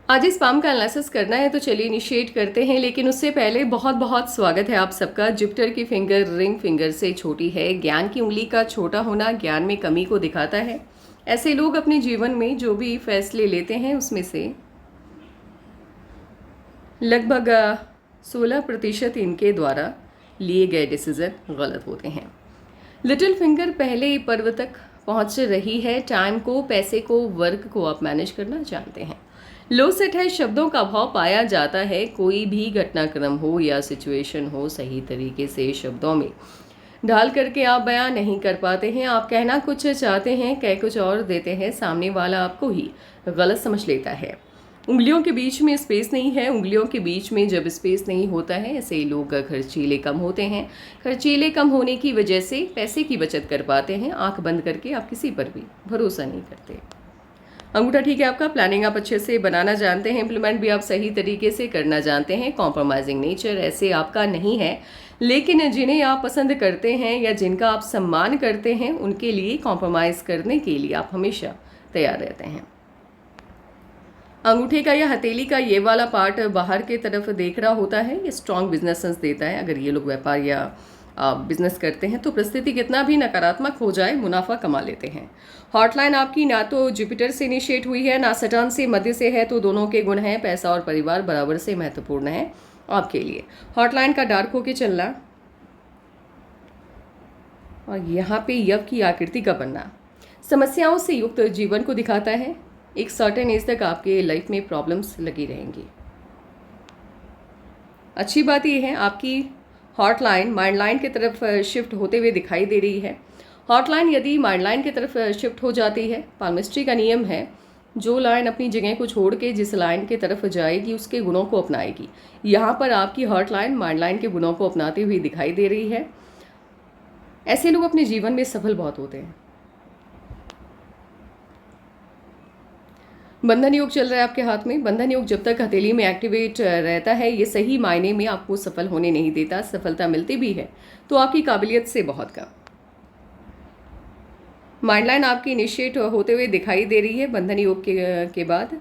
आज इस पाम का एनालिसिस करना है तो चलिए इनिशिएट करते हैं, लेकिन उससे पहले बहुत बहुत स्वागत है आप सबका। जुपिटर की फिंगर रिंग फिंगर से छोटी है। ज्ञान की उंगली का छोटा होना ज्ञान में कमी को दिखाता है। ऐसे लोग अपने जीवन में जो भी फैसले लेते हैं उसमें से लगभग 16% इनके द्वारा लिए गए डिसीजन गलत होते हैं। लिटिल फिंगर पहले पर्व तक पहुंच रही है। टाइम को, पैसे को, वर्क को आप मैनेज करना जानते हैं। लो सेट है, शब्दों का भाव पाया जाता है। कोई भी घटनाक्रम हो या सिचुएशन हो, सही तरीके से शब्दों में ढाल करके आप बयां नहीं कर पाते हैं। आप कहना कुछ चाहते हैं, कह कुछ और देते हैं। सामने वाला आपको ही गलत समझ लेता है। उंगलियों के बीच में स्पेस नहीं है। उंगलियों के बीच में जब स्पेस नहीं होता है, ऐसे लोग खर्चीले कम होते हैं। खर्चीले कम होने की वजह से पैसे की बचत कर पाते हैं। आंख बंद करके आप किसी पर भी भरोसा नहीं करते। अंगूठा ठीक है आपका। प्लानिंग आप अच्छे से बनाना जानते हैं। इम्प्लीमेंट भी आप सही तरीके से करना जानते हैं। कॉम्प्रोमाइजिंग नेचर ऐसे आपका नहीं है, लेकिन जिन्हें आप पसंद करते हैं या जिनका आप सम्मान करते हैं उनके लिए कॉम्प्रोमाइज़ करने के लिए आप हमेशा तैयार रहते हैं। अंगूठे का या हथेली का ये वाला पार्ट बाहर के तरफ देख रहा होता है, ये स्ट्रॉन्ग बिजनेस सेंस देता है। अगर ये लोग व्यापार या बिजनेस करते हैं तो परिस्थिति कितना भी नकारात्मक हो जाए, मुनाफा कमा लेते हैं। हॉटलाइन आपकी ना तो जुपिटर से इनिशिएट हुई है, ना सटर्न से, मध्य से है, तो दोनों के गुण हैं। पैसा और परिवार बराबर से महत्वपूर्ण है आपके लिए। हॉटलाइन का डार्क होके चलना और यहाँ पे यव की आकृति का बनना समस्याओं से युक्त जीवन को दिखाता है। एक सर्टेन एज तक आपके लाइफ में प्रॉब्लम्स लगी रहेंगी। अच्छी बात यह है आपकी हॉटलाइन माइंड लाइन की तरफ शिफ्ट होते हुए दिखाई दे रही है। हॉटलाइन यदि माइंड लाइन की तरफ शिफ्ट हो जाती है, पाल्मिस्ट्री का नियम है, जो लाइन अपनी जगह को छोड़ के जिस लाइन की तरफ जाएगी उसके गुणों को अपनाएगी। यहाँ पर आपकी हॉटलाइन माइंड लाइन के गुणों को अपनाती हुई दिखाई दे रही है। ऐसे लोग अपने जीवन में सफल बहुत होते हैं। बंधन योग चल रहा है आपके हाथ में। बंधन योग जब तक हथेली में एक्टिवेट रहता है, ये सही मायने में आपको सफल होने नहीं देता। सफलता मिलती भी है तो आपकी काबिलियत से बहुत कम। माइंड लाइन आपकी इनिशिएट होते हुए दिखाई दे रही है बंधन योग के बाद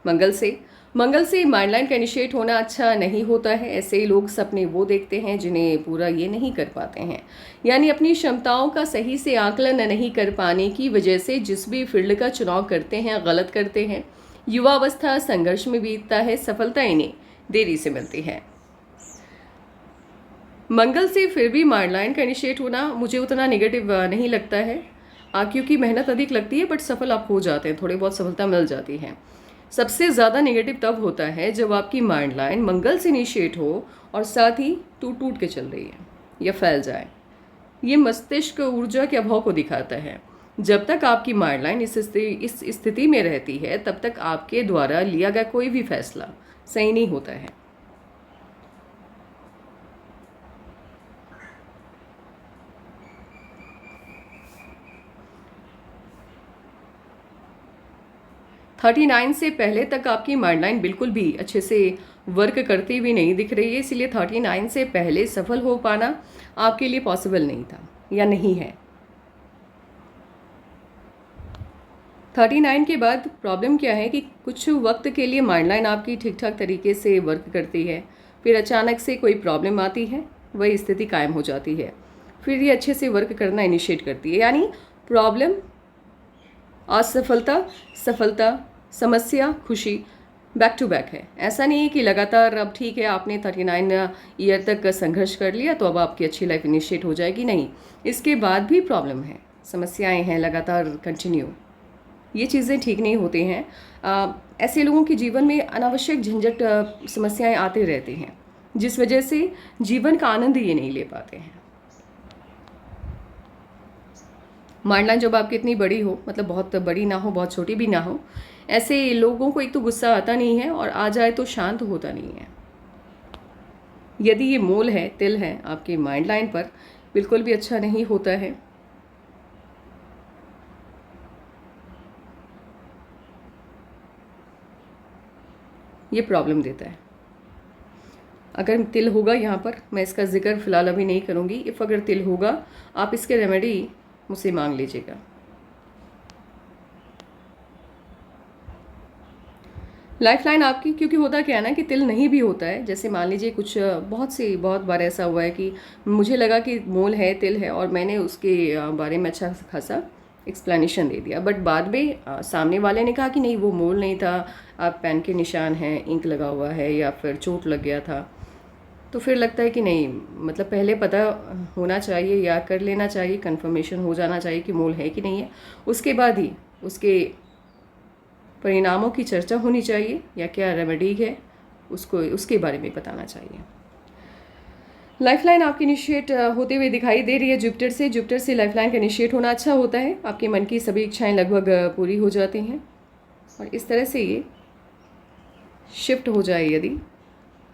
मंगल से माइंड लाइन का इनिशिएट होना अच्छा नहीं होता है। ऐसे लोग सपने वो देखते हैं जिन्हें पूरा ये नहीं कर पाते हैं, यानी अपनी क्षमताओं का सही से आकलन नहीं कर पाने की वजह से जिस भी फील्ड का चुनाव करते हैं गलत करते हैं। युवावस्था संघर्ष में बीतता है। सफलता इन्हें देरी से मिलती है। मंगल से फिर भी माइंड लाइन का इनिशिएट होना मुझे उतना नेगेटिव नहीं लगता है, क्योंकि मेहनत अधिक लगती है, बट सफल आप हो जाते हैं, थोड़ी बहुत सफलता मिल जाती है। सबसे ज़्यादा नेगेटिव तब होता है जब आपकी माइंड लाइन मंगल से इनिशिएट हो और साथ ही टूट के चल रही है या फैल जाए। ये मस्तिष्क ऊर्जा के अभाव को दिखाता है। जब तक आपकी माइंड लाइन इस स्थिति में रहती है, तब तक आपके द्वारा लिया गया कोई भी फैसला सही नहीं होता है। थर्टी 39 से पहले तक आपकी माइंड लाइन बिल्कुल भी अच्छे से वर्क करती हुई नहीं दिख रही है, इसलिए 39 से पहले सफल हो पाना आपके लिए पॉसिबल नहीं था या नहीं है। 39 के बाद प्रॉब्लम क्या है कि कुछ वक्त के लिए माइंड लाइन आपकी ठीक ठाक तरीके से वर्क करती है, फिर अचानक से कोई प्रॉब्लम आती है, वही स्थिति कायम हो जाती है, फिर ये अच्छे से वर्क करना इनिशिएट करती है। यानी प्रॉब्लम, असफलता, सफलता, समस्या, खुशी, बैक टू बैक है। ऐसा नहीं है कि लगातार अब ठीक है आपने 39 ईयर तक संघर्ष कर लिया तो अब आपकी अच्छी लाइफ इनिशिएट हो जाएगी। नहीं, इसके बाद भी प्रॉब्लम है, समस्याएं हैं, लगातार कंटिन्यू। ये चीज़ें ठीक नहीं होती हैं। ऐसे लोगों के जीवन में अनावश्यक झंझट समस्याएं आते रहती हैं, जिस वजह से जीवन का आनंद ये नहीं ले पाते हैं। माइंड लाइन जब आपकी इतनी बड़ी हो, मतलब बहुत बड़ी ना हो बहुत छोटी भी ना हो, ऐसे लोगों को एक तो गुस्सा आता नहीं है और आ जाए तो शांत होता नहीं है। यदि ये मोल है, तिल है आपकी माइंड लाइन पर, बिल्कुल भी अच्छा नहीं होता है। ये प्रॉब्लम देता है। अगर तिल होगा यहाँ पर, मैं इसका जिक्र फिलहाल अभी नहीं करूँगी। इफ़ अगर तिल होगा, आप इसके रेमेडी मुझसे मांग लीजिएगा। लाइफ लाइन आपकी, क्योंकि होता क्या है ना कि तिल नहीं भी होता है, जैसे मान लीजिए कुछ बहुत बार ऐसा हुआ है कि मुझे लगा कि मोल है, तिल है, और मैंने उसके बारे में अच्छा खासा एक्सप्लेनेशन दे दिया, बट बाद में सामने वाले ने कहा कि नहीं वो मोल नहीं था, आप पेन के निशान हैं, इंक लगा हुआ है, या फिर चोट लग गया था। तो फिर लगता है कि नहीं, मतलब पहले पता होना चाहिए या कर लेना चाहिए, कंफर्मेशन हो जाना चाहिए कि मोल है कि नहीं है, उसके बाद ही उसके परिणामों की चर्चा होनी चाहिए, या क्या रेमेडी है उसको उसके बारे में बताना चाहिए। लाइफलाइन आपकी इनिशिएट होते हुए दिखाई दे रही है जुपिटर से लाइफलाइन का इनिशिएट होना अच्छा होता है, आपके मन की सभी इच्छाएं लगभग पूरी हो जाती हैं, और इस तरह से ये शिफ्ट हो जाए यदि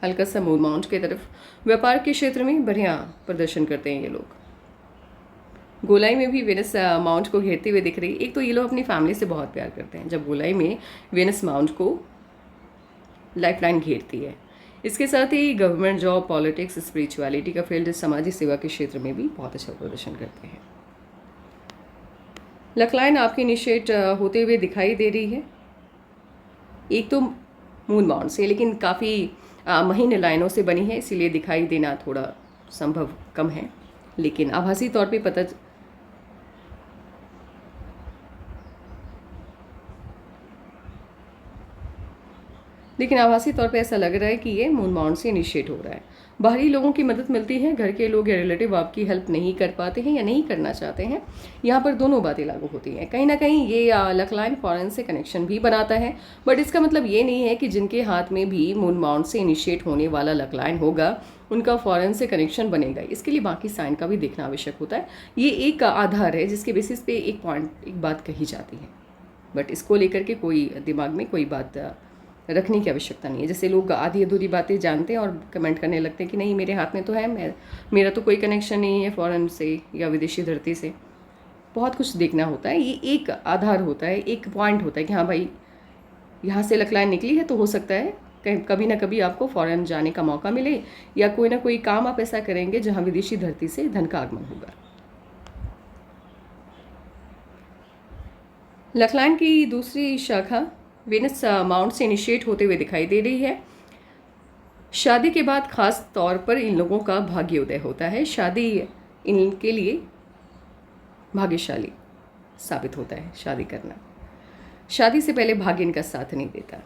हल्का सा मून माउंट की तरफ, व्यापार के क्षेत्र में बढ़िया प्रदर्शन करते हैं ये लोग। गोलाई में भी वेनस माउंट को घेरते हुए दिख रही है। एक तो ये लोग अपनी फैमिली से बहुत प्यार करते हैं जब गोलाई में वेनस माउंट को लाइफलाइन घेरती है। इसके साथ ही गवर्नमेंट जॉब, पॉलिटिक्स, स्पिरिचुअलिटी का फील्ड, समाजी सेवा के क्षेत्र में भी बहुत अच्छा प्रदर्शन करते हैं। लकलाइन आपकी इनिशिएट होते हुए दिखाई दे रही है, एक तो मून माउंट से, लेकिन काफ़ी महीन लाइनों से बनी है, इसीलिए दिखाई देना थोड़ा संभव कम है, लेकिन आभासी तौर पे पता ऐसा लग रहा है कि ये मून माउंट से इनिशिएट हो रहा है। बाहरी लोगों की मदद मिलती है, घर के लोग या रिलेटिव आपकी हेल्प नहीं कर पाते हैं या नहीं करना चाहते हैं, यहाँ पर दोनों बातें लागू होती हैं। कहीं ना कहीं ये लकलाइन फॉरेन से कनेक्शन भी बनाता है, बट इसका मतलब ये नहीं है कि जिनके हाथ में भी मून माउंट से इनिशिएट होने वाला लकलाइन होगा उनका फॉरेन से कनेक्शन बनेगा। इसके लिए बाकी साइन का भी देखना आवश्यक होता है। ये एक आधार है जिसके बेसिस पे एक बात कही जाती है, बट इसको लेकर के कोई दिमाग में कोई बात रखने की आवश्यकता नहीं है। जैसे लोग आधी अधूरी बातें जानते हैं और कमेंट करने लगते हैं कि नहीं मेरे हाथ में तो है, मेरा तो कोई कनेक्शन नहीं है फॉरेन से या विदेशी धरती से। बहुत कुछ देखना होता है, ये एक आधार होता है, एक पॉइंट होता है कि हाँ भाई यहाँ से लकलाइन निकली है, तो हो सकता है कभी ना कभी आपको फॉरेन जाने का मौका मिले, या कोई ना कोई काम आप ऐसा करेंगे जहाँ विदेशी धरती से धन का आगमन होगा। लकलाइन की दूसरी शाखा वेनस माउंट से इनिशिएट होते हुए दिखाई दे रही है। शादी के बाद खास तौर पर इन लोगों का भाग्योदय होता है। शादी इनके लिए भाग्यशाली साबित होता है शादी करना। शादी से पहले भाग्य इनका साथ नहीं देता।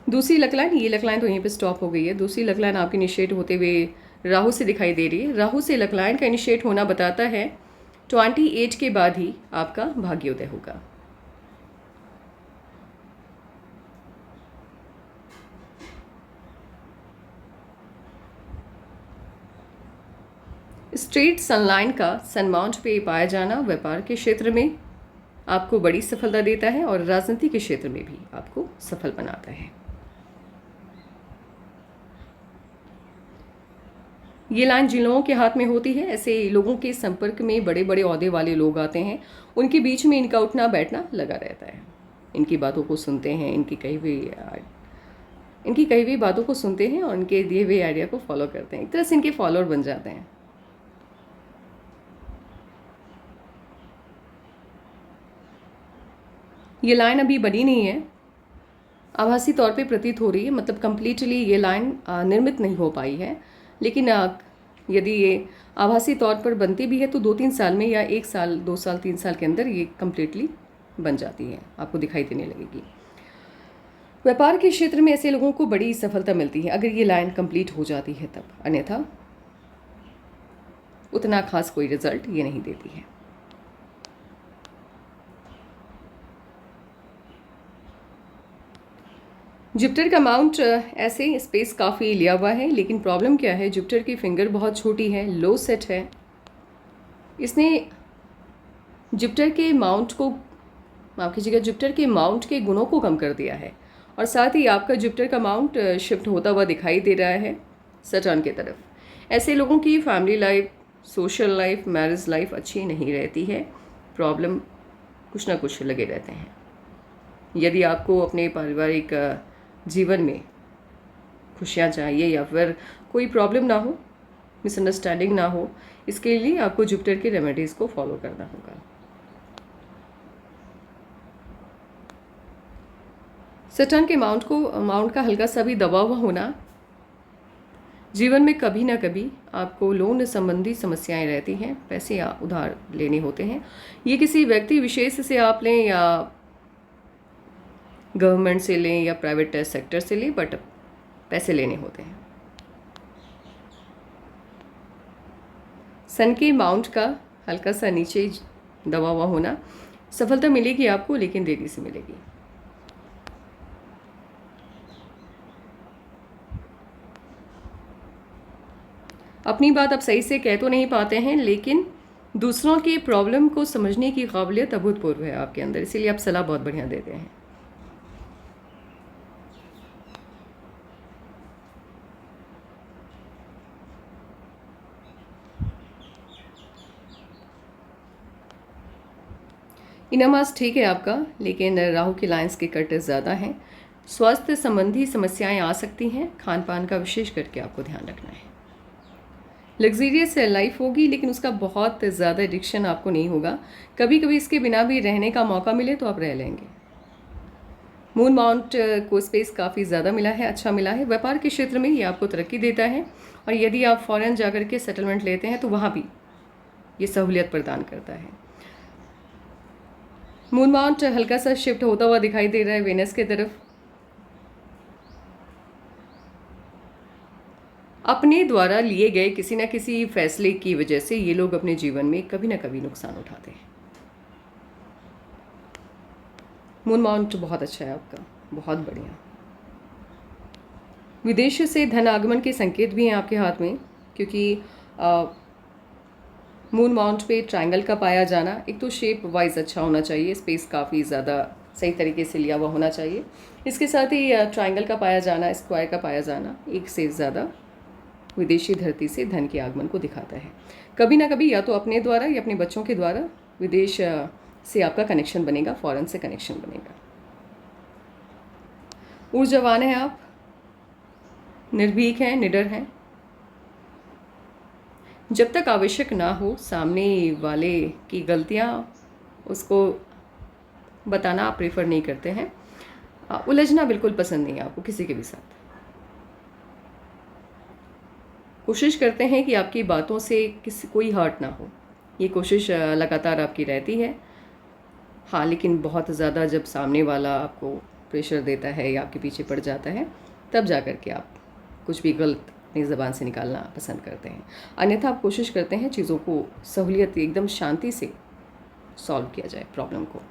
दूसरी लकलाइन, ये लकलाइन तो यहीं पे स्टॉप हो गई है। दूसरी लकलाइन आपकी इनिशिएट होते हुए राहु से दिखाई दे रही है। राहु से लकलाइन का इनिशिएट होना बताता है 28 के बाद ही आपका भाग्योदय होगा। स्ट्रेट सनलाइन का सन माउंट पे पाया जाना व्यापार के क्षेत्र में आपको बड़ी सफलता देता है और राजनीति के क्षेत्र में भी आपको सफल बनाता है। ये लाइन जिन लोगों के हाथ में होती है, ऐसे लोगों के संपर्क में बड़े बड़े ओहदे वाले लोग आते हैं, उनके बीच में इनका उठना बैठना लगा रहता है। इनकी बातों को सुनते हैं, इनकी कही हुई बातों को सुनते हैं और इनके दिए हुए आइडिया को फॉलो करते हैं। एक तरह से इनके फॉलोअर बन जाते हैं। ये लाइन अभी बनी नहीं है, आभासी तौर पे प्रतीत हो रही है, मतलब कंप्लीटली ये लाइन निर्मित नहीं हो पाई है, लेकिन यदि ये आभासी तौर पर बनती भी है तो 2-3 साल में, या 1 साल, 2 साल, 3 साल के अंदर ये कंप्लीटली बन जाती है, आपको दिखाई देने लगेगी। व्यापार के क्षेत्र में ऐसे लोगों को बड़ी सफलता मिलती है अगर ये लाइन कंप्लीट हो जाती है तब, अन्यथा उतना खास कोई रिजल्ट ये नहीं देती है। जुपिटर का माउंट ऐसे स्पेस काफ़ी लिया हुआ है, लेकिन प्रॉब्लम क्या है, जुपिटर की फिंगर बहुत छोटी है, लो सेट है। इसने जुपिटर के माउंट को, माफ कीजिएगा, जुपिटर के माउंट के गुणों को कम कर दिया है, और साथ ही आपका जुपिटर का माउंट शिफ्ट होता हुआ दिखाई दे रहा है सटर्न की तरफ। ऐसे लोगों की family life, social life, marriage life अच्छी नहीं रहती है, प्रॉब्लम कुछ ना कुछ लगे रहते हैं। यदि आपको अपने पारिवारिक जीवन में खुशियाँ चाहिए या फिर कोई प्रॉब्लम ना हो, मिसअंडरस्टैंडिंग ना हो, इसके लिए आपको जुपिटर की रेमेडीज़ को फॉलो करना होगा। सैटर्न के माउंट का हल्का सा भी दबा हुआ होना, जीवन में कभी ना कभी आपको लोन संबंधी समस्याएं रहती हैं, पैसे या उधार लेने होते हैं। ये किसी व्यक्ति विशेष से आप लें या गवर्नमेंट से लें या प्राइवेट सेक्टर से लें, बट पैसे लेने होते हैं। सन के माउंट का हल्का सा नीचे दबा हुआ होना, सफलता मिलेगी आपको लेकिन देरी से मिलेगी। अपनी बात आप सही से कह तो नहीं पाते हैं, लेकिन दूसरों की प्रॉब्लम को समझने की काबिलियत अभूतपूर्व है आपके अंदर, इसीलिए आप सलाह बहुत बढ़िया देते हैं। इनामास ठीक है आपका, लेकिन राहु की लाइंस के कट ज़्यादा हैं। स्वास्थ्य संबंधी समस्याएं आ सकती हैं, खान पान का विशेष करके आपको ध्यान रखना है। लग्जीरियस लाइफ होगी, लेकिन उसका बहुत ज़्यादा एडिक्शन आपको नहीं होगा। कभी कभी इसके बिना भी रहने का मौका मिले तो आप रह लेंगे। मून माउंट को स्पेस काफ़ी ज़्यादा मिला है, अच्छा मिला है। व्यापार के क्षेत्र में ये आपको तरक्की देता है, और यदि आप फॉरेन जाकर के सेटलमेंट लेते हैं तो वहाँ भी ये सहूलियत प्रदान करता है। मून माउंट हल्का सा शिफ्ट होता हुआ दिखाई दे रहा है वेनस के तरफ। अपने द्वारा लिए गए किसी न किसी फैसले की वजह से ये लोग अपने जीवन में कभी ना कभी नुकसान उठाते हैं। मून माउंट बहुत अच्छा है आपका, बहुत बढ़िया। विदेश से धन आगमन के संकेत भी हैं आपके हाथ में, क्योंकि मून माउंट पे ट्रायंगल का पाया जाना, एक तो शेप वाइज अच्छा होना चाहिए, स्पेस काफ़ी ज़्यादा सही तरीके से लिया हुआ होना चाहिए। इसके साथ ही ट्रायंगल का पाया जाना, स्क्वायर का पाया जाना, एक से ज़्यादा विदेशी धरती से धन के आगमन को दिखाता है। कभी ना कभी या तो अपने द्वारा या अपने बच्चों के द्वारा विदेश से आपका कनेक्शन बनेगा, फॉरेन से कनेक्शन बनेगा। ऊर्जावान हैं आप, निर्भीक हैं, निडर हैं। जब तक आवश्यक ना हो सामने वाले की गलतियां उसको बताना आप प्रेफर नहीं करते हैं। उलझना बिल्कुल पसंद नहीं है आपको किसी के भी साथ। कोशिश करते हैं कि आपकी बातों से किसी कोई हर्ट ना हो, ये कोशिश लगातार आपकी रहती है। हाँ, लेकिन बहुत ज़्यादा जब सामने वाला आपको प्रेशर देता है या आपके पीछे पड़ जाता है, तब जा कर के आप कुछ भी गलत अपनी ज़बान से निकालना पसंद करते हैं। अन्यथा आप कोशिश करते हैं चीज़ों को सहूलियत एकदम शांति से सॉल्व किया जाए प्रॉब्लम को।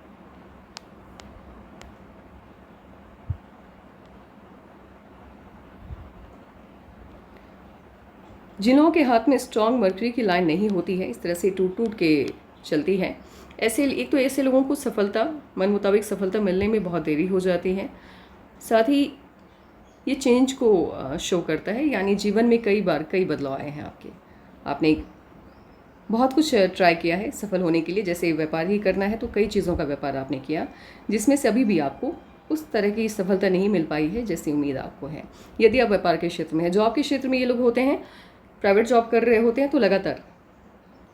जिन लोगों के हाथ में स्ट्रॉन्ग मर्करी की लाइन नहीं होती है, इस तरह से टूट टूट के चलती है, ऐसे एक तो ऐसे लोगों को सफलता, मन मुताबिक सफलता मिलने में बहुत देरी हो जाती है। साथ ही ये चेंज को शो करता है, यानी जीवन में कई बार कई बदलाव आए हैं आपके। आपने बहुत कुछ ट्राई किया है सफल होने के लिए, जैसे व्यापार ही करना है तो कई चीज़ों का व्यापार आपने किया, जिसमें से अभी भी आपको उस तरह की सफलता नहीं मिल पाई है जैसी उम्मीद आपको है। यदि आप व्यापार के क्षेत्र में है, जॉब के क्षेत्र में ये लोग होते हैं, प्राइवेट जॉब कर रहे होते हैं, तो लगातार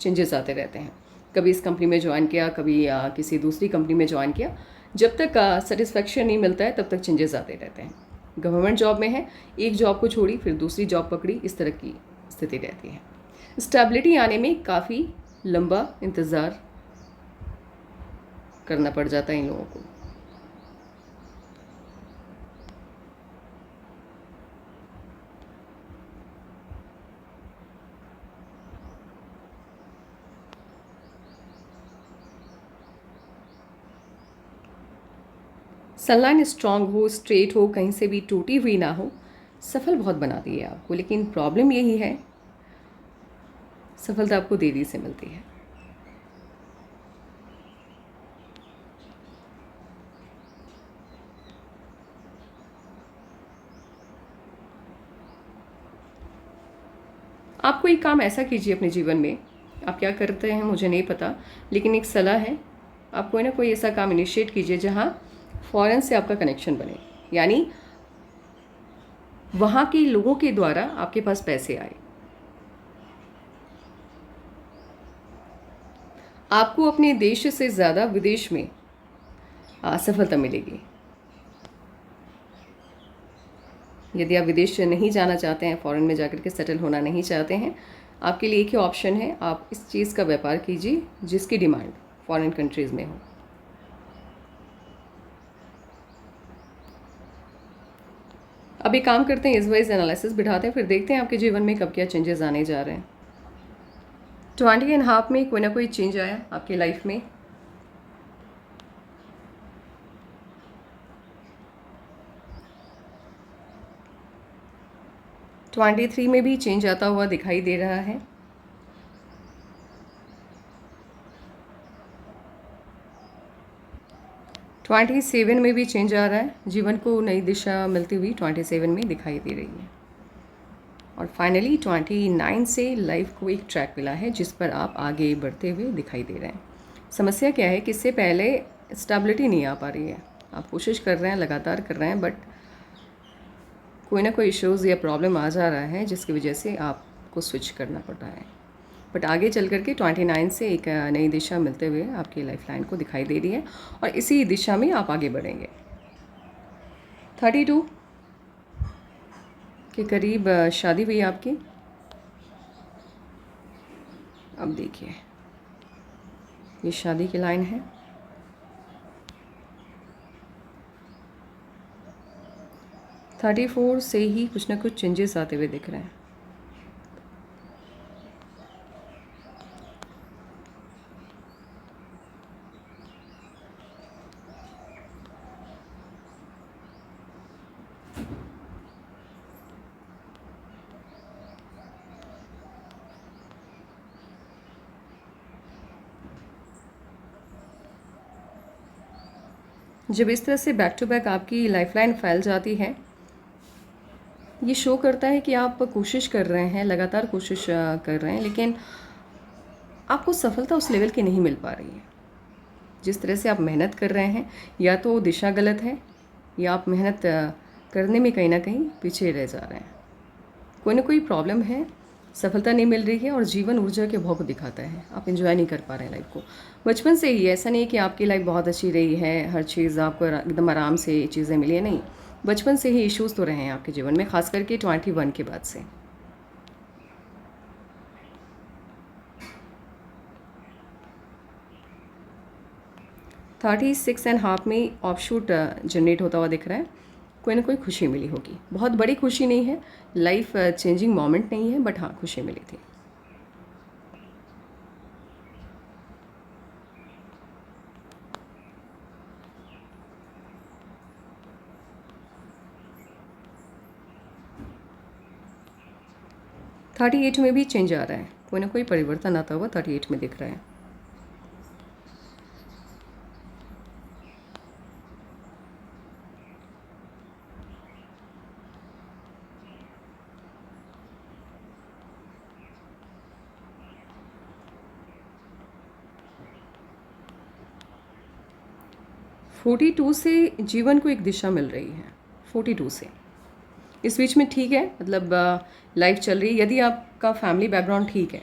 चेंजेस आते रहते हैं। कभी इस कंपनी में ज्वाइन किया, कभी किसी दूसरी कंपनी में ज्वाइन किया। जब तक सेटिस्फैक्शन नहीं मिलता है तब तक चेंजेस आते रहते हैं। गवर्नमेंट जॉब में है, एक जॉब को छोड़ी फिर दूसरी जॉब पकड़ी, इस तरह की स्थिति रहती है। स्टेबिलिटी आने में काफ़ी लंबा इंतज़ार करना पड़ जाता है इन लोगों को। सनलाइन स्ट्रांग हो, स्ट्रेट हो, कहीं से भी टूटी हुई ना हो, सफल बहुत बनाती है आपको। लेकिन प्रॉब्लम यही है, सफलता आपको देरी से मिलती है। आप कोई काम ऐसा कीजिए अपने जीवन में, आप क्या करते हैं मुझे नहीं पता, लेकिन एक सलाह है, आप कोई ना कोई ऐसा काम इनिशिएट कीजिए जहाँ फॉरेन से आपका कनेक्शन बने, यानी वहाँ के लोगों के द्वारा आपके पास पैसे आए। आपको अपने देश से ज़्यादा विदेश में सफलता मिलेगी। यदि आप विदेश नहीं जाना चाहते हैं, फ़ॉरेन में जाकर के सेटल होना नहीं चाहते हैं, आपके लिए एक ही ऑप्शन है, आप इस चीज़ का व्यापार कीजिए जिसकी डिमांड फ़ॉरेन कंट्रीज़ में हो। अब एक काम करते हैं, इस वाइज एनालिसिस बिठाते हैं, फिर देखते हैं आपके जीवन में कब क्या चेंजेस आने जा रहे हैं। 20.5 में कोई ना कोई चेंज आया आपकी लाइफ में। ट्वेंटी थ्री में भी चेंज आता हुआ दिखाई दे रहा है। ट्वेंटी सेवन में भी चेंज आ रहा है, जीवन को नई दिशा मिलती हुई 27 में दिखाई दे रही है। और फाइनली 29 से लाइफ को एक ट्रैक मिला है जिस पर आप आगे बढ़ते हुए दिखाई दे रहे हैं। समस्या क्या है कि इससे पहले स्टेबिलिटी नहीं आ पा रही है, आप कोशिश कर रहे हैं, लगातार कर रहे हैं, बट कोई ना कोई इश्यूज़ या प्रॉब्लम आ जा रहा है जिसकी वजह से आपको स्विच करना पड़ रहा है। बट आगे चल कर के 29 से एक नई दिशा मिलते हुए आपकी लाइफ लाइन को दिखाई दे रही है और इसी दिशा में आप आगे बढ़ेंगे। 32 के करीब शादी हुई आपकी। अब देखिए, ये शादी की लाइन है। थर्टी फोर से ही कुछ ना कुछ चेंजेस आते हुए दिख रहे हैं। जब इस तरह से बैक टू बैक आपकी लाइफलाइन फैल जाती है, ये शो करता है कि आप कोशिश कर रहे हैं, लगातार कोशिश कर रहे हैं, लेकिन आपको सफलता उस लेवल की नहीं मिल पा रही है। जिस तरह से आप मेहनत कर रहे हैं, या तो दिशा गलत है या आप मेहनत करने में कहीं ना कहीं पीछे रह जा रहे हैं। कोई ना कोई प्रॉब्लम है, सफलता नहीं मिल रही है और जीवन ऊर्जा के अभाव को दिखाता है। आप एंजॉय नहीं कर पा रहे हैं लाइफ को। बचपन से ही ऐसा नहीं है कि आपकी लाइफ बहुत अच्छी रही है, हर चीज़ आपको एकदम आराम से चीज़ें मिली है, नहीं। बचपन से ही इश्यूज़ तो रहे हैं आपके जीवन में, खास करके 21 के बाद से। थर्टी सिक्स एंड हाफ में ऑफशूट जनरेट होता हुआ दिख रहा है। कोई ना कोई खुशी मिली होगी, बहुत बड़ी खुशी नहीं है, लाइफ चेंजिंग मोमेंट नहीं है, बट हाँ खुशी मिली थी। थर्टी एट में भी चेंज आ रहा है, कोई ना कोई परिवर्तन आता हुआ 38 में दिख रहा है। फोर्टी टू से जीवन को एक दिशा मिल रही है। 42 से इस बीच में ठीक है, मतलब लाइफ चल रही है। यदि आपका फैमिली बैकग्राउंड ठीक है,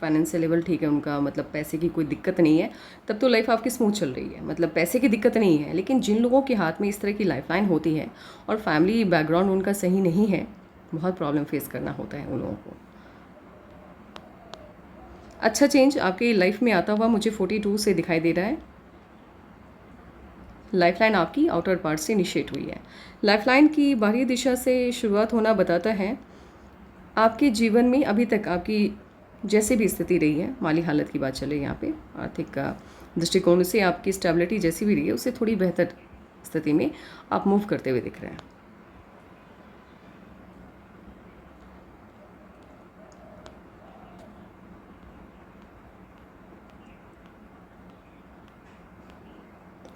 फाइनेंशियल लेवल ठीक है उनका, मतलब पैसे की कोई दिक्कत नहीं है, तब तो लाइफ आपकी स्मूथ चल रही है, मतलब पैसे की दिक्कत नहीं है। लेकिन जिन लोगों के हाथ में इस तरह की लाइफलाइन होती है और फैमिली बैकग्राउंड उनका सही नहीं है, बहुत प्रॉब्लम फेस करना होता है उन लोगों को। अच्छा चेंज आपकी लाइफ में आता हुआ मुझे 42 से दिखाई दे रहा है। लाइफलाइन आपकी आउटर पार्ट से इनिशिएट हुई है। लाइफलाइन की बाहरी दिशा से शुरुआत होना बताता है आपके जीवन में अभी तक आपकी जैसे भी स्थिति रही है, माली हालत की बात चले यहाँ पे, आर्थिक दृष्टिकोण से आपकी स्टेबिलिटी जैसी भी रही है, उससे थोड़ी बेहतर स्थिति में आप मूव करते हुए दिख रहे हैं।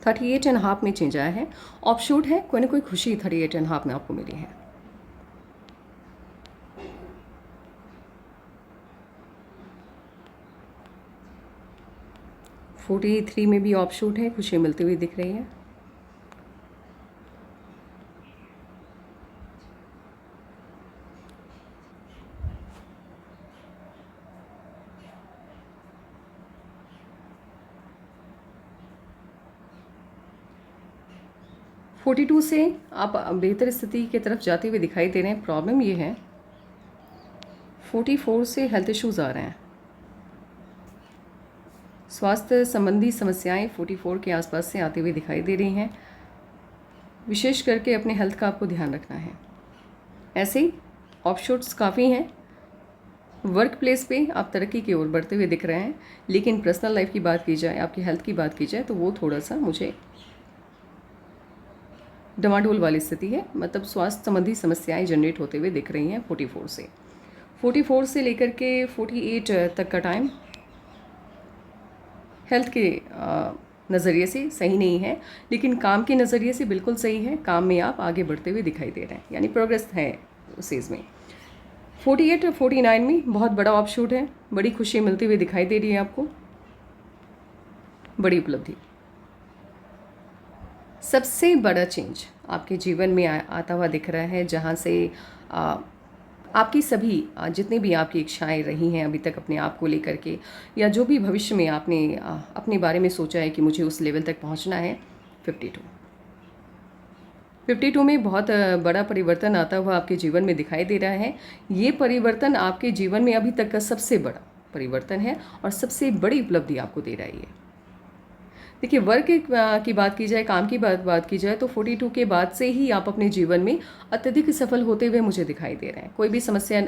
थर्टी एट एंड हाफ में चेंज आया है, ऑफशूट है, कोई ना कोई खुशी 38 एंड हाफ में आपको मिली है। फोर्टी थ्री में भी ऑफशूट है, खुशी मिलती हुई दिख रही है। 42 से आप बेहतर स्थिति की तरफ जाते हुए दिखाई दे रहे हैं। प्रॉब्लम ये है 44 से हेल्थ इश्यूज़ आ रहे हैं, स्वास्थ्य संबंधी समस्याएं 44 के आसपास से आती हुई दिखाई दे रही हैं। विशेष करके अपने हेल्थ का आपको ध्यान रखना है। ऐसे ही ऑप्शॉट्स काफ़ी हैं। वर्क प्लेस पे आप तरक्की की ओर बढ़ते हुए दिख रहे हैं, लेकिन पर्सनल लाइफ की बात की जाए, आपकी हेल्थ की बात की जाए, तो वो थोड़ा सा मुझे डमाडोल वाली स्थिति है। मतलब स्वास्थ्य संबंधी समस्याएं जनरेट होते हुए दिख रही हैं 44 से लेकर के 48 तक का टाइम हेल्थ के नज़रिए से सही नहीं है, लेकिन काम के नज़रिए से बिल्कुल सही है। काम में आप आगे बढ़ते हुए दिखाई दे रहे हैं, यानी प्रोग्रेस है उस चीज़ में। 48 और 49 में बहुत बड़ा ऑफशूट है, बड़ी खुशी मिलती हुई दिखाई दे रही है आपको, बड़ी उपलब्धि। सबसे बड़ा चेंज आपके जीवन में आता हुआ दिख रहा है, जहाँ से आपकी सभी जितनी भी आपकी इच्छाएं रही हैं अभी तक अपने आप को लेकर के, या जो भी भविष्य में आपने अपने बारे में सोचा है कि मुझे उस लेवल तक पहुंचना है, 52 में बहुत बड़ा परिवर्तन आता हुआ आपके जीवन में दिखाई दे रहा है। ये परिवर्तन आपके जीवन में अभी तक का सबसे बड़ा परिवर्तन है और सबसे बड़ी उपलब्धि आपको दे रहा है ये। देखिए, वर्क की बात की जाए, काम की बात की जाए, तो 42 के बाद से ही आप अपने जीवन में अत्यधिक सफल होते हुए मुझे दिखाई दे रहे हैं। कोई भी समस्या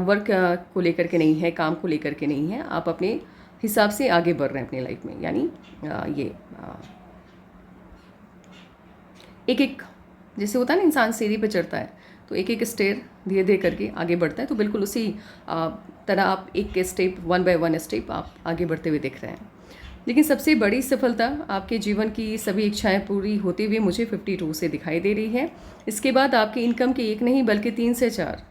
वर्क को लेकर के नहीं है, काम को लेकर के नहीं है, आप अपने हिसाब से आगे बढ़ रहे हैं अपनी लाइफ में। यानी ये एक एक, जैसे होता है ना, इंसान सीढ़ी पे चढ़ता है तो एक एक स्टेयर धीरे धीरे करके आगे बढ़ता है, तो बिल्कुल उसी तरह आप एक स्टेप, 1 बाय 1 स्टेप आप आगे बढ़ते हुए दिख रहे हैं। लेकिन सबसे बड़ी सफलता आपके जीवन की सभी इच्छाएं पूरी होते हुए मुझे 52 से दिखाई दे रही है। इसके बाद आपकी इनकम के एक नहीं बल्कि 3 से 4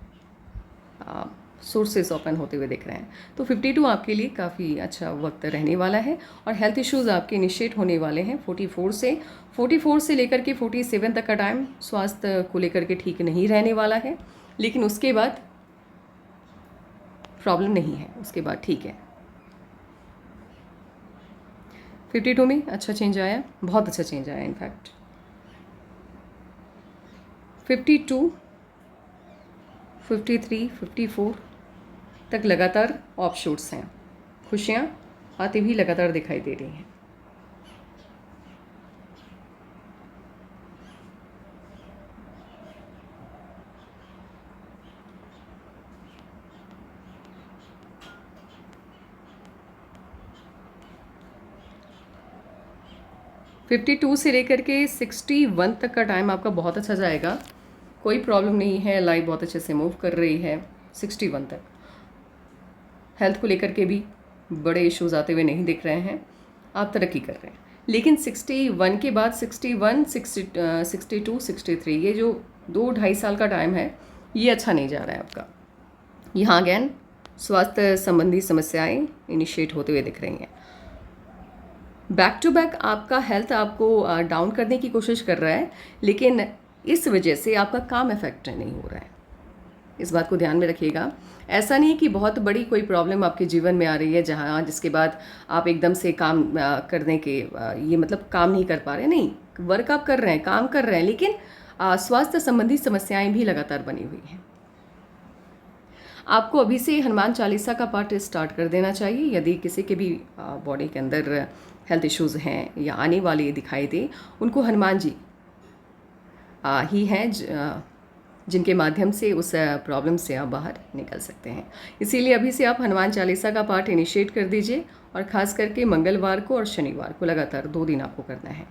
सोर्सेस ओपन होते हुए दिख रहे हैं। तो 52 आपके लिए काफ़ी अच्छा वक्त रहने वाला है और हेल्थ इश्यूज़ आपके इनिशिएट होने वाले हैं 44 से लेकर के 47 तक का टाइम स्वास्थ्य को लेकर के ठीक नहीं रहने वाला है, लेकिन उसके बाद प्रॉब्लम नहीं है, उसके बाद ठीक है। 52 में अच्छा चेंज आया, बहुत अच्छा चेंज आया इनफैक्ट। 52, 53, 54 तक लगातार ऑफशूट्स हैं। खुशियाँ आती भी लगातार दिखाई दे रही हैं। फिफ्टी टू से लेकर के 61 तक का टाइम आपका बहुत अच्छा जाएगा। कोई प्रॉब्लम नहीं है, लाइफ बहुत अच्छे से मूव कर रही है 61 तक। हेल्थ को लेकर के भी बड़े इश्यूज आते हुए नहीं दिख रहे हैं, आप तरक्की कर रहे हैं। लेकिन 61 के बाद 61, 62, 63, ये जो 2-2.5 साल का टाइम है, ये अच्छा नहीं जा रहा है आपका। यहाँ अगेन स्वास्थ्य संबंधी समस्याएं इनिशिएट होते हुए दिख रही हैं। बैक टू बैक आपका हेल्थ आपको डाउन करने की कोशिश कर रहा है, लेकिन इस वजह से आपका काम इफेक्ट नहीं हो रहा है। इस बात को ध्यान में रखिएगा। ऐसा नहीं कि बहुत बड़ी कोई प्रॉब्लम आपके जीवन में आ रही है जिसके बाद आप एकदम से काम करने के ये मतलब काम नहीं कर पा रहे, नहीं, वर्क आप कर रहे हैं, काम कर रहे हैं, लेकिन स्वास्थ्य संबंधी समस्याएं भी लगातार बनी हुई हैं। आपको अभी से हनुमान चालीसा का पाठ स्टार्ट कर देना चाहिए। यदि किसी के भी बॉडी के अंदर हेल्थ इश्यूज़ हैं या आने वाले दिखाई दे, उनको हनुमान जी ही हैं जिनके माध्यम से उस प्रॉब्लम से आप बाहर निकल सकते हैं। इसीलिए अभी से आप हनुमान चालीसा का पाठ इनिशिएट कर दीजिए, और ख़ास करके मंगलवार को और शनिवार को लगातार 2 दिन आपको करना है।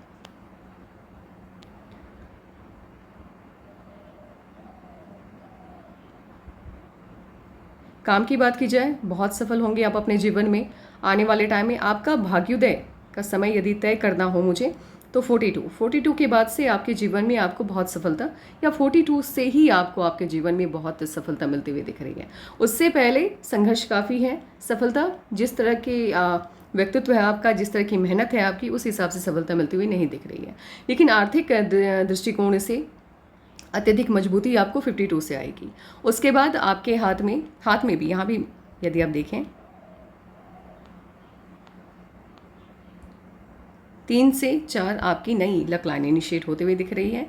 काम की बात की जाए, बहुत सफल होंगे आप अपने जीवन में। आने वाले टाइम में आपका भाग्योदय का समय यदि तय करना हो मुझे, तो 42 के बाद से आपके जीवन में आपको बहुत सफलता, या 42 से ही आपको आपके जीवन में बहुत सफलता मिलती हुई दिख रही है। उससे पहले संघर्ष काफ़ी है। सफलता जिस तरह के व्यक्तित्व है आपका, जिस तरह की मेहनत है आपकी, उस हिसाब से सफलता मिलती हुई नहीं दिख रही है। लेकिन आर्थिक दृष्टिकोण से अत्यधिक मजबूती आपको 52 से आएगी। उसके बाद आपके हाथ में भी, यहाँ भी यदि आप देखें 3 से 4 आपकी नई लक लाइन इनिशिएट होते हुए दिख रही है।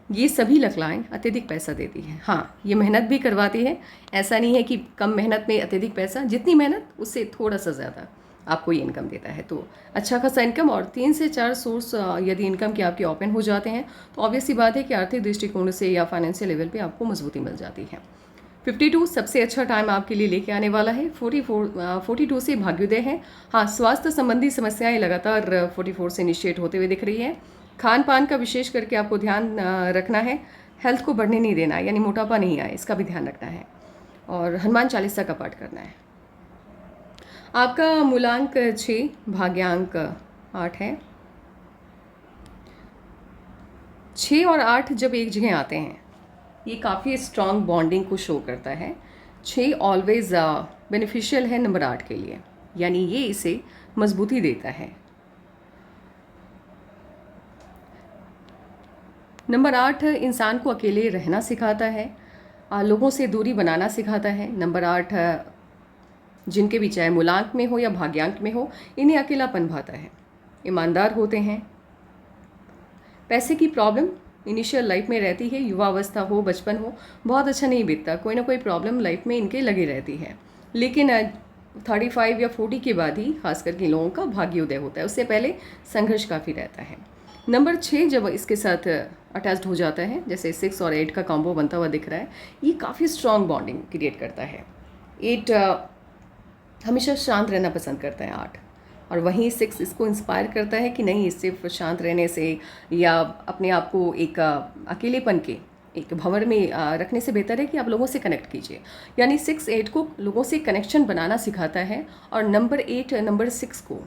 ये सभी लक लाइन अत्यधिक पैसा देती है। हाँ, ये मेहनत भी करवाती है, ऐसा नहीं है कि कम मेहनत में अत्यधिक पैसा, जितनी मेहनत उससे थोड़ा सा ज़्यादा आपको ये इनकम देता है। तो अच्छा खासा इनकम, और 3 से 4 सोर्स यदि इनकम के आपके ओपन हो जाते हैं तो ऑब्वियस सी बात है कि आर्थिक दृष्टिकोण से या फाइनेंशियल लेवल पे आपको मजबूती मिल जाती है। 52 सबसे अच्छा टाइम आपके लिए लेके आने वाला है। 42 से भाग्योदय है। हाँ, स्वास्थ्य संबंधी समस्याएं लगातार 44 से इनिशिएट होते हुए दिख रही है। खान पान का विशेष करके आपको ध्यान रखना है, हेल्थ को बढ़ने नहीं देना है, यानी मोटापा नहीं आए, इसका भी ध्यान रखना है, और हनुमान चालीसा का पाठ करना है। आपका मूलांक 6, भाग्यांक 8 है। 6 और 8 जब एक जगह आते हैं ये काफ़ी स्ट्रॉन्ग बॉन्डिंग को शो करता है। 6 ऑलवेज बेनिफिशियल है नंबर 8 के लिए, यानी ये इसे मजबूती देता है। नंबर 8 इंसान को अकेले रहना सिखाता है, लोगों से दूरी बनाना सिखाता है। नंबर 8 जिनके भी चाहे मूलांक में हो या भाग्यांक में हो, इन्हें अकेलापन भाता है। ईमानदार होते हैं। पैसे की प्रॉब्लम इनिशियल लाइफ में रहती है, युवावस्था हो, बचपन हो, बहुत अच्छा नहीं बीतता, कोई ना कोई प्रॉब्लम लाइफ में इनके लगी रहती है। लेकिन 35 या 40 के बाद ही खास करके लोगों का भाग्योदय होता है, उससे पहले संघर्ष काफ़ी रहता है। नंबर 6 जब इसके साथ अटैच्ड हो जाता है, जैसे 6 और 8 का कॉम्बो बनता हुआ दिख रहा है, ये काफ़ी स्ट्रॉन्ग बॉन्डिंग क्रिएट करता है। 8 हमेशा शांत रहना पसंद करता है 8, और वहीं 6 इसको इंस्पायर करता है कि नहीं, सिर्फ शांत रहने से या अपने आप को एक अकेलेपन के एक भंवर में रखने से बेहतर है कि आप लोगों से कनेक्ट कीजिए। यानी 6 8 को लोगों से कनेक्शन बनाना सिखाता है, और नंबर 8 नंबर 6 को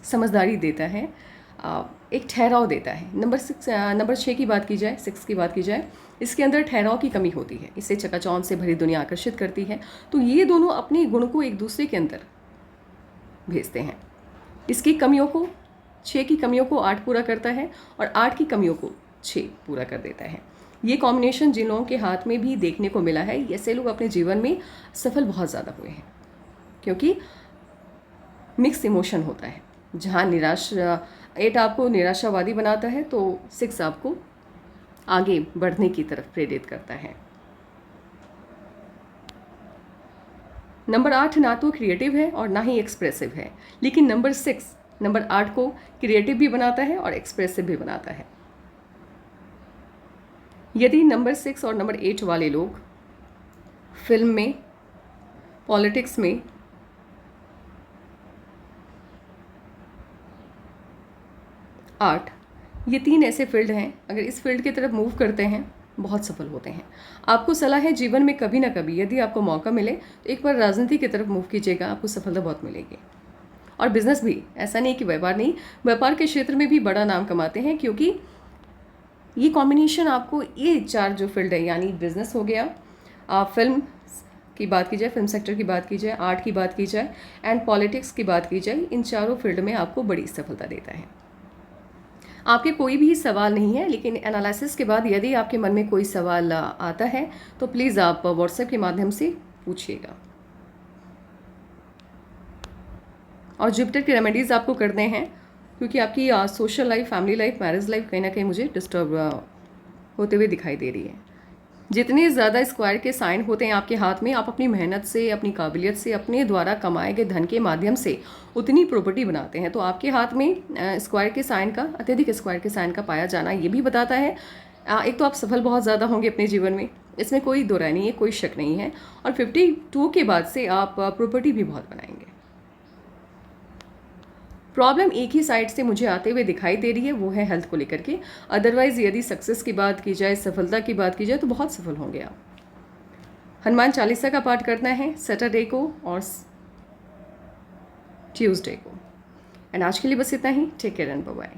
समझदारी देता है, एक ठहराव देता है। नंबर 6 की बात की जाए, 6 की बात की जाए, इसके अंदर ठहराव की कमी होती है, इसे चकाचौंध से भरी दुनिया आकर्षित करती है। तो ये दोनों अपने गुण को एक दूसरे के अंदर भेजते हैं। इसकी कमियों को 6 की कमियों को 8 पूरा करता है, और 8 की कमियों को 6 पूरा कर देता है। ये कॉम्बिनेशन जिन लोगों के हाथ में भी देखने को मिला है, ऐसे लोग अपने जीवन में सफल बहुत ज़्यादा हुए हैं, क्योंकि मिक्स इमोशन होता है। जहाँ 8 आपको निराशावादी बनाता है, तो 6 आपको आगे बढ़ने की तरफ प्रेरित करता है। नंबर 8 ना तो क्रिएटिव है और ना ही एक्सप्रेसिव है, लेकिन नंबर 6 नंबर 8 को क्रिएटिव भी बनाता है और एक्सप्रेसिव भी बनाता है। यदि नंबर 6 और नंबर 8 वाले लोग फिल्म में, पॉलिटिक्स में, आर्ट, ये 3 ऐसे फील्ड हैं, अगर इस फील्ड की तरफ मूव करते हैं बहुत सफल होते हैं। आपको सलाह है जीवन में कभी ना कभी यदि आपको मौका मिले तो एक बार राजनीति की तरफ मूव कीजिएगा, आपको सफलता बहुत मिलेगी। और बिजनेस भी, ऐसा नहीं कि व्यापार नहीं, व्यापार के क्षेत्र में भी बड़ा नाम कमाते हैं, क्योंकि ये कॉम्बिनेशन आपको, ये 4 जो फील्ड है, यानी बिजनेस हो गया, फिल्म की बात की जाए, फिल्म सेक्टर की बात की जाए, आर्ट की बात की जाए, एंड पॉलिटिक्स की बात की जाए, इन चारों फील्ड में आपको बड़ी सफलता देता है। आपके कोई भी सवाल नहीं है, लेकिन एनालिसिस के बाद यदि आपके मन में कोई सवाल आता है तो प्लीज़ आप व्हाट्सएप के माध्यम से पूछिएगा। और जुपिटर के रेमेडीज़ आपको करने हैं, क्योंकि आपकी social life, family life, marriage life कहीं ना कहीं मुझे डिस्टर्ब होते हुए दिखाई दे रही है। जितने ज़्यादा स्क्वायर के साइन होते हैं आपके हाथ में, आप अपनी मेहनत से, अपनी काबिलियत से, अपने द्वारा कमाए गए धन के माध्यम से उतनी प्रॉपर्टी बनाते हैं। तो आपके हाथ में स्क्वायर के साइन का, अत्यधिक स्क्वायर के साइन का पाया जाना ये भी बताता है एक तो आप सफल बहुत ज़्यादा होंगे अपने जीवन में, इसमें कोई दो राय नहीं है, कोई शक नहीं है। और 52 के बाद से आप प्रॉपर्टी भी बहुत बनाएंगे। प्रॉब्लम एक ही साइड से मुझे आते हुए दिखाई दे रही है, वो है हेल्थ को लेकर के। अदरवाइज यदि सक्सेस की बात की जाए, सफलता की बात की जाए, तो बहुत सफल होंगे आप। हनुमान चालीसा का पाठ करना है सैटरडे को और ट्यूसडे को। एंड आज के लिए बस इतना ही। Take care and bye bye.